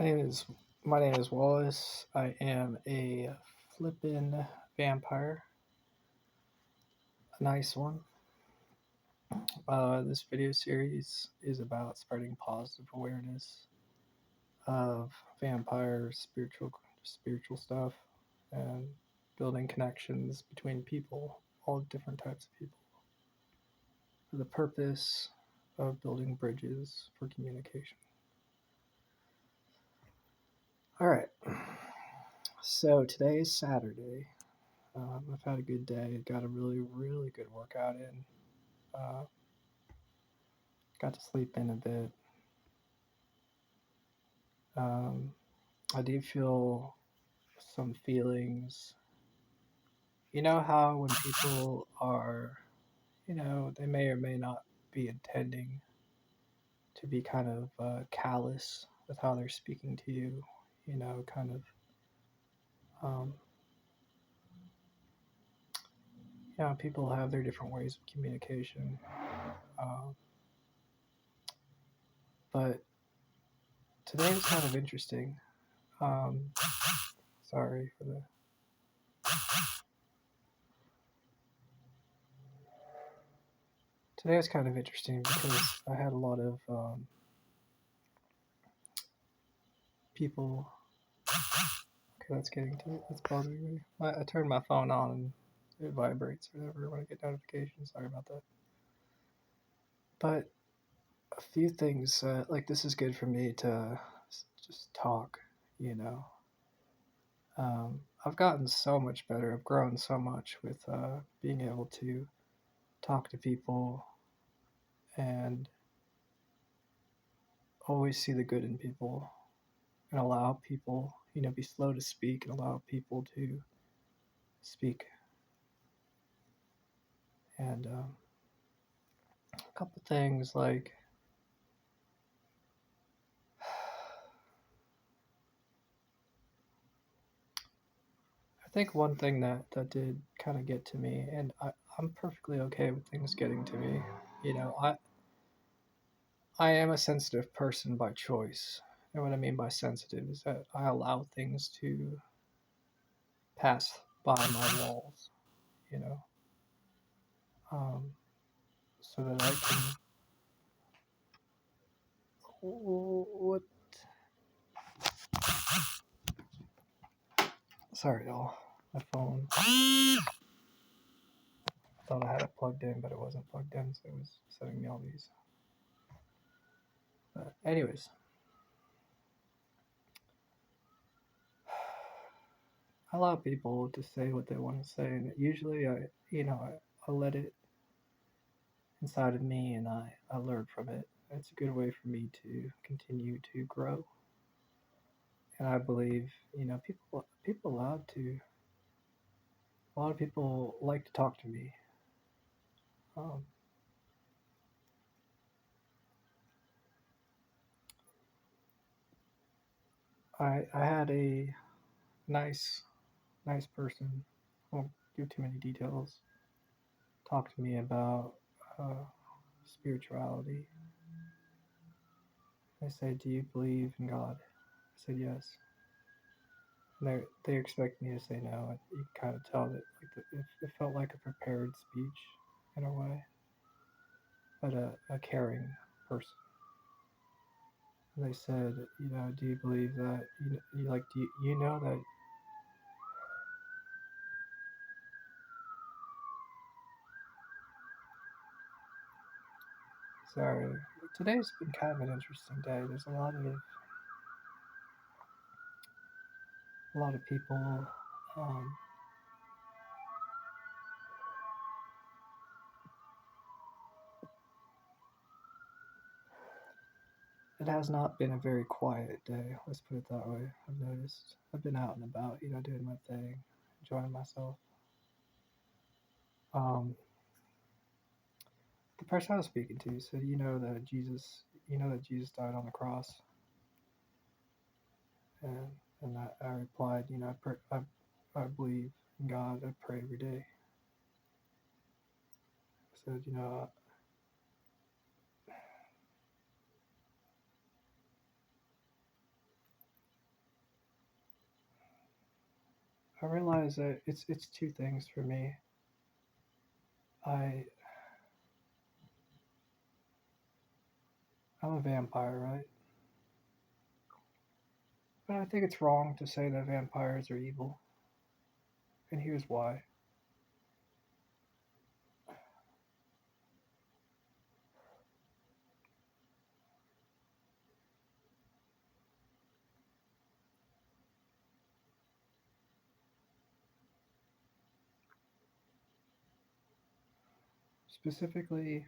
My name is my name is Wallace. I am a flippin' vampire, a nice one. This video series is about spreading positive awareness of vampire spiritual stuff and building connections between people, all different types of people, for the purpose of building bridges for communication. All right. So today is Saturday. I've had a good day. Got a really good workout in. Uh, got to sleep in a bit. Um, I do feel some feelings. You know how when people are, they may or may not be intending to be kind of callous with how they're speaking to you. Kind of, um, people have their different ways of communication. Um, but today is kind of interesting. Um, sorry for the Today was kind of interesting because I had a lot of people. Okay, that's bothering me. I turned my phone on and it vibrates or whatever when I get notifications. Sorry about that. But a few things, like this is good for me to just talk, you know. I've gotten so much better. I've grown so much with being able to talk to people and always see the good in people and allow people, be slow to speak and allow people to speak. And a couple things like I think one thing that did kind of get to me, and I'm perfectly okay with things getting to me. You know, I am a sensitive person by choice. And what I mean by sensitive is that I allow things to pass by my walls, you know, um, so that I can. What? Sorry, y'all. My phone. I thought I had it plugged in, but it wasn't plugged in, so it was sending me all these. But anyways, I allow people to say what they want to say, and usually I let it inside of me, and I learn from it. It's a good way for me to continue to grow, and I believe people allowed to. A lot of people like to talk to me. Um, I had a nice person. Won't give too many details. Talk to me about uh, spirituality. They said, "Do you believe in God?" I said, "Yes." They expect me to say no. And you can kind of tell that it felt like a prepared speech in a way, but a caring person. And they said, "Do you believe that you like do you know that?" Sorry, today's been kind of an interesting day. There's a lot of people. Um, it has not been a very quiet day. Let's put it that way. I've noticed. I've been out and about, doing my thing, enjoying myself. Um, the person I was speaking to said, that Jesus died on the cross, and I replied, I believe in God. I pray every day. I said, I realize that it's two things for me. I I'm a vampire, right? But I think it's wrong to say that vampires are evil, and here's why. Specifically,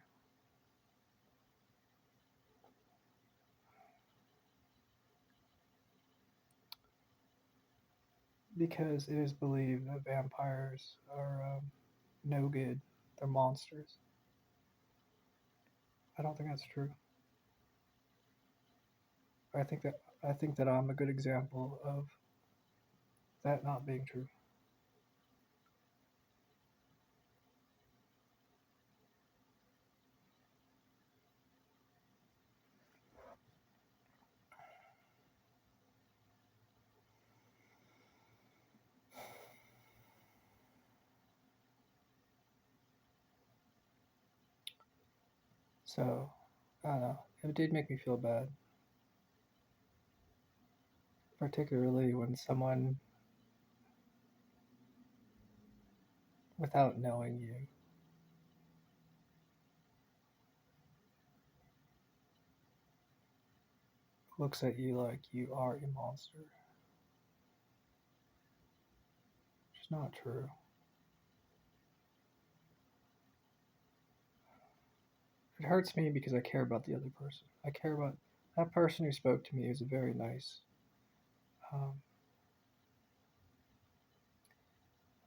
because it is believed that vampires are no good. They're monsters. I don't think that's true. I think that I think that I'm a good example of that not being true. So I don't know. It did make me feel bad, particularly when someone without knowing you looks at you like you are a monster. It's not true. It hurts me because I care about the other person. I care about that person who spoke to me is a very um,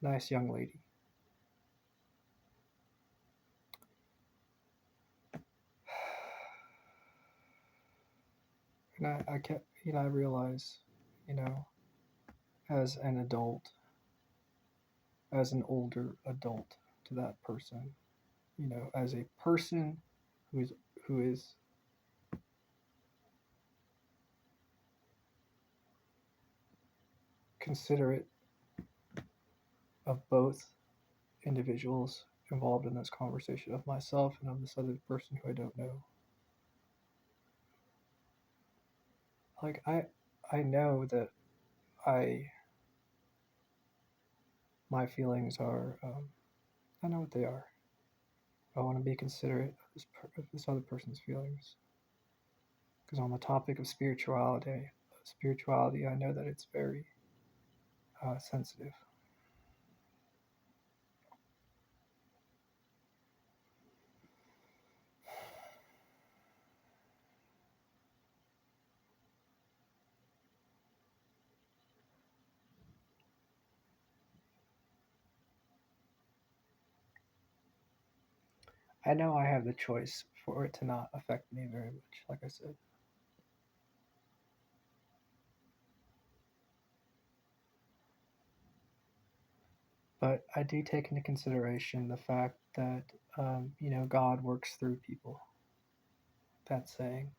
nice young lady. And I kept, I realize, you know, as an adult, as an older adult to that person, as a person who is who is considerate of both individuals involved in this conversation, of myself and of this other person who I don't know. Like I know that I my feelings are I know what they are. I want to be considerate of this other person's feelings. Because on the topic of spirituality, I know that it's very sensitive. I know I have the choice for it to not affect me very much, like I said. But I do take into consideration the fact that, God works through people. That saying.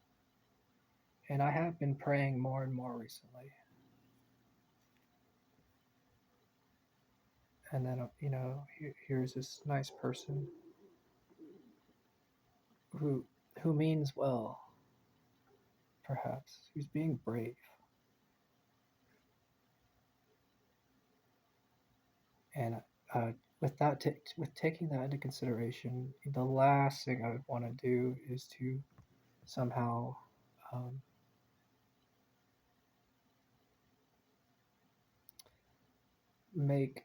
And I have been praying more and more recently. And then, here's this nice person who who means well, perhaps. Who's being brave. And with taking that into consideration, the last thing I would want to do is to somehow um, make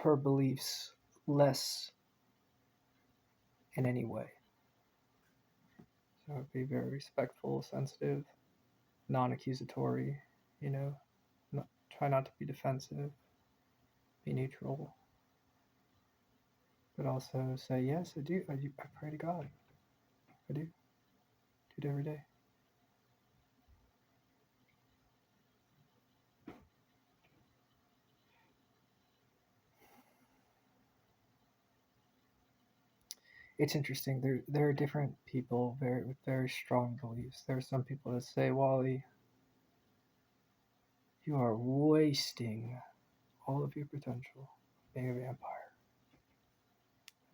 her beliefs less in any way. So be very respectful, sensitive, non-accusatory. You know, not, try not to be defensive. Be neutral, but also say yes, I do. I pray to God. I do. Do it every day. It's interesting. There are different people with very strong beliefs. There are some people that say, Wally, You are wasting all of your potential being a vampire.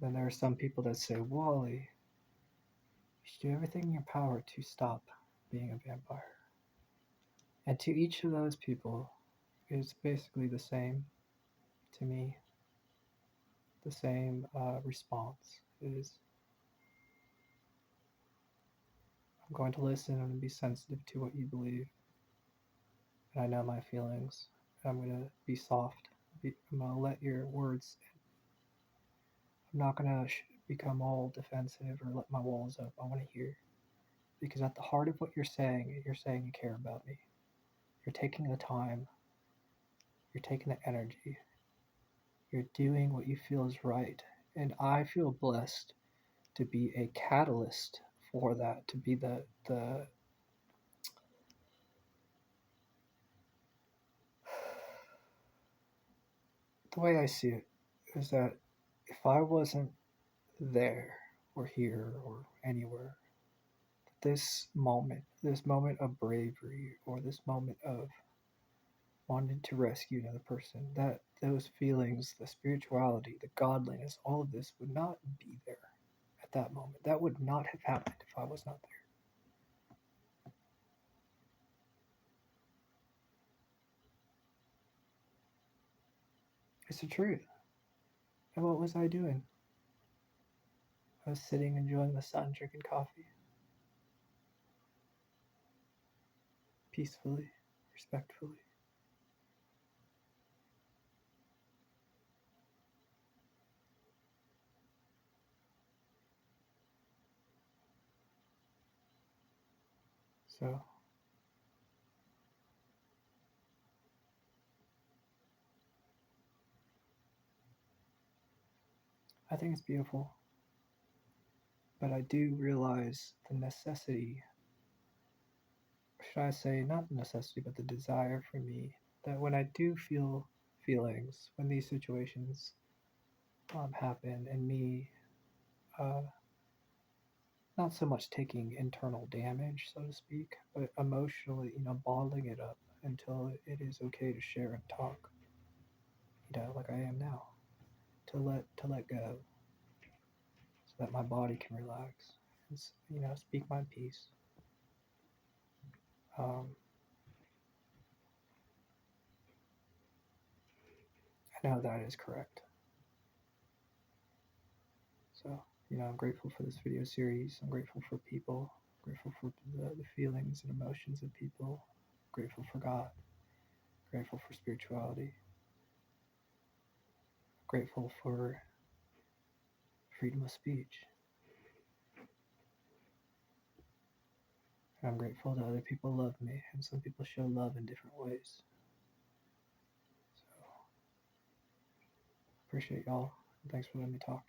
Then there are some people that say, Wally, you should do everything in your power to stop being a vampire. And to each of those people, it's basically the same to me. The same response is I'm going to listen and be sensitive to what you believe. And I know my feelings. And I'm going to be soft. I'm going to let your words. I'm not going to become all defensive or let my walls up. I want to hear. Because at the heart of what you're saying you care about me. You're taking the time. You're taking the energy. You're doing what you feel is right. And I feel blessed to be a catalyst for that, to be the way I see it is that if I wasn't there or here or anywhere, this moment of bravery or this moment of wanting to rescue another person, that those feelings, the spirituality, the godliness, all of this would not be there at that moment. That would not have happened if I was not there. It's the truth. And what was I doing? I was sitting enjoying the sun, drinking coffee, peacefully, respectfully. So I think it's beautiful, but I do realize the necessity, should I say, not the necessity, but the desire for me that when I do feel feelings, when these situations happen, and me uh, not so much taking internal damage, so to speak, but emotionally, bottling it up until it is okay to share and talk, like I am now, to let go, so that my body can relax and speak my piece. Um, I know that is correct. So, I'm grateful for this video series. I'm grateful for people. I'm grateful for the feelings and emotions of people. I'm grateful for God. I'm grateful for spirituality. I'm grateful for freedom of speech. And I'm grateful that other people love me, and some people show love in different ways. So, appreciate y'all. And thanks for letting me talk.